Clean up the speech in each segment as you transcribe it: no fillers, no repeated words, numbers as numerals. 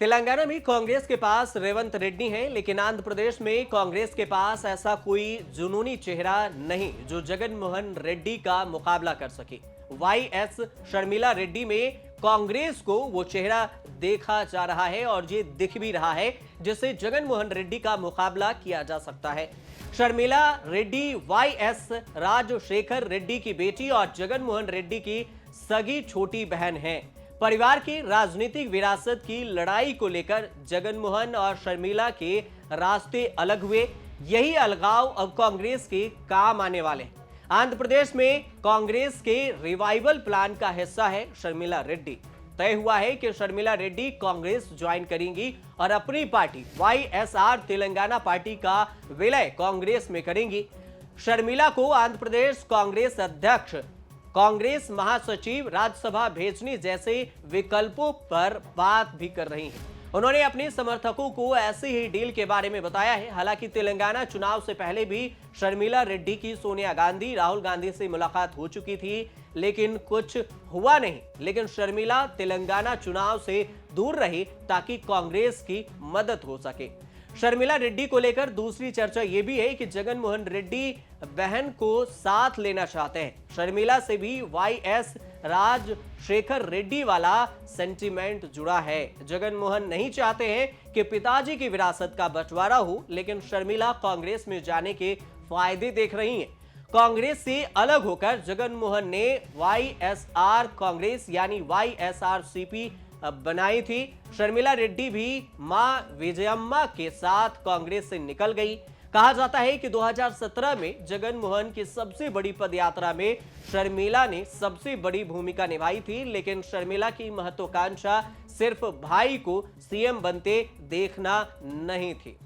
तेलंगाना में कांग्रेस के पास रेवंत रेड्डी हैं, लेकिन आंध्र प्रदेश में कांग्रेस के पास ऐसा कोई जुनूनी चेहरा नहीं जो जगन मोहन रेड्डी का मुकाबला कर सके। वाईएस शर्मिला रेड्डी में कांग्रेस को वो चेहरा देखा जा रहा है और ये दिख भी रहा है जिससे जगन मोहन रेड्डी का मुकाबला किया जा सकता है। शर्मिला रेड्डी वाईएस राजशेखर रेड्डी की बेटी और जगन मोहन रेड्डी की सगी छोटी बहन है। परिवार की राजनीतिक विरासत की लड़ाई को लेकर जगन मोहन और शर्मिला के रास्ते अलग हुए। यही अलगाव अब कांग्रेस के काम आने वाले हैं। आंध्र प्रदेश में कांग्रेस के रिवाइवल प्लान का हिस्सा है शर्मिला रेड्डी। तय हुआ है कि शर्मिला रेड्डी कांग्रेस ज्वाइन करेंगी और अपनी पार्टी वाईएसआर तेलंगाना पार्टी का विलय कांग्रेस में करेंगी। शर्मिला को आंध्र प्रदेश कांग्रेस अध्यक्ष, कांग्रेस महासचिव, राज्यसभा भेजने जैसे विकल्पों पर बात भी कर रही हैं। उन्होंने अपने समर्थकों को ऐसे ही डील के बारे में बताया है। हालांकि तेलंगाना चुनाव से पहले भी शर्मिला रेड्डी की सोनिया गांधी, राहुल गांधी से मुलाकात हो चुकी थी, लेकिन कुछ हुआ नहीं। लेकिन शर्मिला तेलंगाना चुनाव से दूर रही ताकि कांग्रेस की मदद हो सके। शर्मिला रेड्डी को लेकर दूसरी चर्चा यह भी है कि जगन मोहन रेड्डी बहन को साथ लेना चाहते हैं। शर्मिला से भी वाईएस राजशेखर रेड्डी वाला सेंटीमेंट जुड़ा है। जगन मोहन नहीं चाहते हैं कि पिताजी की विरासत का बंटवारा हो, लेकिन शर्मिला कांग्रेस में जाने के फायदे देख रही हैं। कांग्रेस से अलग होकर जगन मोहन ने वाईएसआर कांग्रेस यानी वाईएसआरसीपी बनाई थी। शर्मिला रेड्डी भी मां विजयम्मा के साथ कांग्रेस से निकल गई। कहा जाता है कि 2017 में जगन मोहन की सबसे बड़ी पदयात्रा में शर्मिला ने सबसे बड़ी भूमिका निभाई थी, लेकिन शर्मिला की महत्वाकांक्षा सिर्फ भाई को सीएम बनते देखना नहीं थी।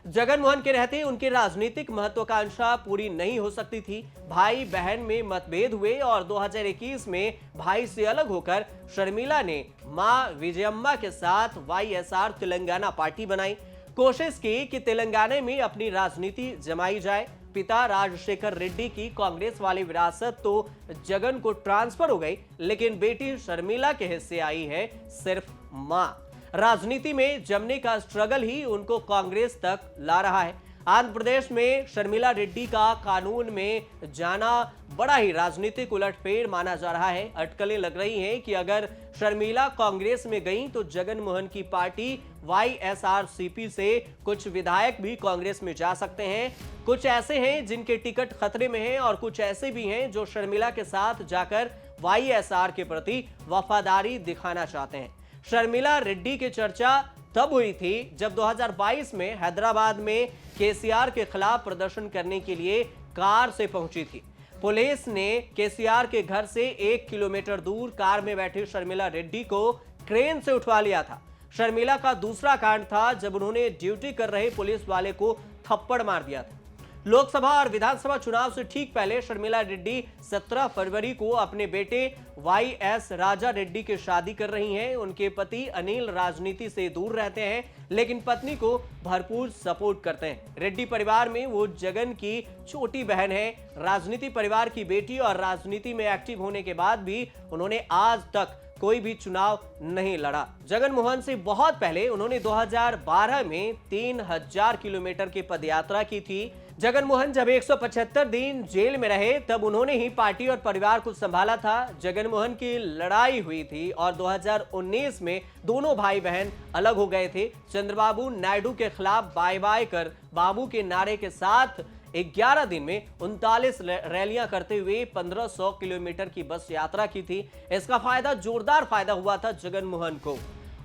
जगन मोहन के रहते उनकी राजनीतिक महत्वाकांक्षा पूरी नहीं हो सकती थी। भाई बहन में मतभेद हुए और 2021 में भाई से अलग होकर शर्मिला ने मां विजयम्मा के साथ वाईएसआर तेलंगाना पार्टी बनाई। कोशिश की कि तेलंगाना में अपनी राजनीति जमाई जाए। पिता राजशेखर रेड्डी की कांग्रेस वाली विरासत तो जगन को ट्रांसफर हो गई, लेकिन बेटी शर्मिला के हिस्से आई है सिर्फ मां। राजनीति में जमने का स्ट्रगल ही उनको कांग्रेस तक ला रहा है। आंध्र प्रदेश में शर्मिला रेड्डी का कानून में जाना बड़ा ही राजनीतिक उलटफेर माना जा रहा है। अटकलें लग रही हैं कि अगर शर्मिला कांग्रेस में गई तो जगन मोहन की पार्टी वाईएसआरसीपी से कुछ विधायक भी कांग्रेस में जा सकते हैं। कुछ ऐसे हैं जिनके टिकट खतरे में हैं और कुछ ऐसे भी हैं जो शर्मिला के साथ जाकर वाईएसआर के प्रति वफादारी दिखाना चाहते हैं। शर्मिला रेड्डी की चर्चा तब हुई थी जब 2022 में हैदराबाद में केसीआर के खिलाफ प्रदर्शन करने के लिए कार से पहुंची थी। पुलिस ने केसीआर के घर से 1 किलोमीटर दूर कार में बैठे शर्मिला रेड्डी को क्रेन से उठवा लिया था। शर्मिला का दूसरा कांड था जब उन्होंने ड्यूटी कर रहे पुलिस वाले को थप्पड़ मार दिया था। लोकसभा और विधानसभा चुनाव से ठीक पहले शर्मिला रेड्डी 17 फरवरी को अपने बेटे वाईएस राजा रेड्डी की शादी कर रही हैं। उनके पति अनिल राजनीति से दूर रहते हैं, लेकिन पत्नी को भरपूर सपोर्ट करते हैं। रेड्डी परिवार में वो जगन की छोटी बहन है। राजनीति परिवार की बेटी और राजनीति में एक्टिव होने के बाद भी उन्होंने आज तक कोई भी चुनाव नहीं लड़ा। जगन मोहन से बहुत पहले उन्होंने 2012 में 3000 किलोमीटर की पदयात्रा की थी। जगन मोहन जब 175 दिन जेल में रहे तब उन्होंने ही पार्टी और परिवार को संभाला था। जगन मोहन की लड़ाई हुई थी और 2019 में दोनों भाई बहन अलग हो गए थे। चंद्रबाबू नायडू के खिलाफ बाय बाय कर बाबू के नारे के साथ 11 दिन में 39 रैलियां करते हुए 1500 किलोमीटर की बस यात्रा की थी। इसका फायदा, जोरदार फायदा हुआ था जगन मोहन को।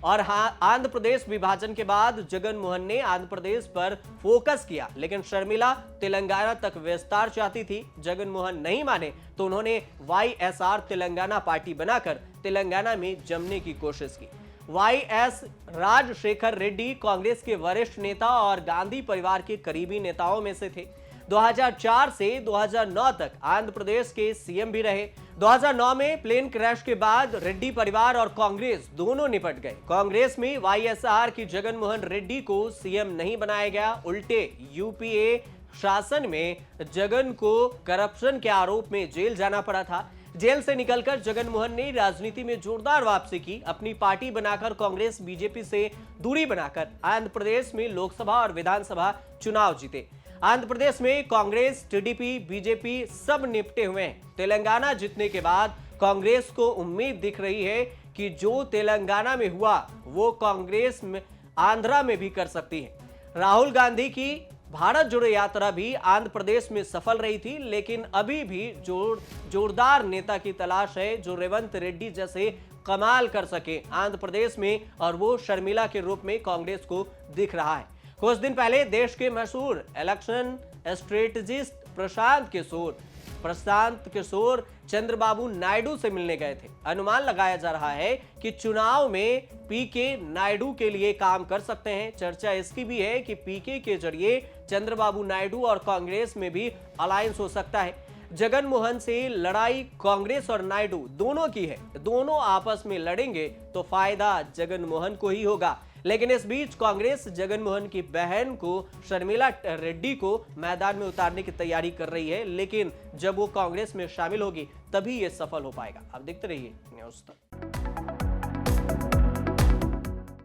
और हाँ, आंध्र प्रदेश विभाजन के बाद जगन मोहन ने आंध्र प्रदेश पर फोकस किया, लेकिन शर्मिला तेलंगाना तक विस्तार चाहती थी। जगन मोहन नहीं माने तो उन्होंने वाईएसआर तेलंगाना पार्टी बनाकर तेलंगाना में जमने की कोशिश की। वाईएस राजशेखर रेड्डी कांग्रेस के वरिष्ठ नेता और गांधी परिवार के करीबी नेताओं में से थे। 2004 से 2009 तक आंध्र प्रदेश के सीएम भी रहे। 2009 में प्लेन क्रैश के बाद रेड्डी परिवार और कांग्रेस दोनों निपट गए। कांग्रेस में वाईएसआर की जगन मोहन रेड्डी को सीएम नहीं बनाया गया, उल्टे यूपीए शासन में जगन को करप्शन के आरोप में जेल जाना पड़ा था। जेल से निकलकर जगन मोहन ने राजनीति में जोरदार वापसी की। अपनी पार्टी बनाकर कांग्रेस बीजेपी से दूरी बनाकर आंध्र प्रदेश में लोकसभा और विधानसभा चुनाव जीते। आंध्र प्रदेश में कांग्रेस, टीडीपी, बीजेपी सब निपटे हुए हैं। तेलंगाना जीतने के बाद कांग्रेस को उम्मीद दिख रही है कि जो तेलंगाना में हुआ वो कांग्रेस में आंध्रा में भी कर सकती है। राहुल गांधी की भारत जोड़ो यात्रा भी आंध्र प्रदेश में सफल रही थी, लेकिन अभी भी जोरदार नेता की तलाश है जो रेवंत रेड्डी जैसे कमाल कर सके आंध्र प्रदेश में, और वो शर्मिला के रूप में कांग्रेस को दिख रहा है। कुछ दिन पहले देश के मशहूर इलेक्शन स्ट्रेटेजिस्ट प्रशांत किशोर चंद्रबाबू नायडू से मिलने गए थे। अनुमान लगाया जा रहा है कि चुनाव में पीके नायडू के लिए काम कर सकते हैं। चर्चा इसकी भी है कि पीके के जरिए चंद्रबाबू नायडू और कांग्रेस में भी अलायंस हो सकता है। जगन मोहन से लड़ाई कांग्रेस और नायडू दोनों की है। दोनों आपस में लड़ेंगे तो फायदा जगन मोहन को ही होगा। लेकिन इस बीच कांग्रेस जगन मोहन की बहन को शर्मिला रेड्डी को मैदान में उतारने की तैयारी कर रही है, लेकिन जब वो कांग्रेस में शामिल होगी तभी ये सफल हो पाएगा। अब देखते रहिए न्यूज़ तक।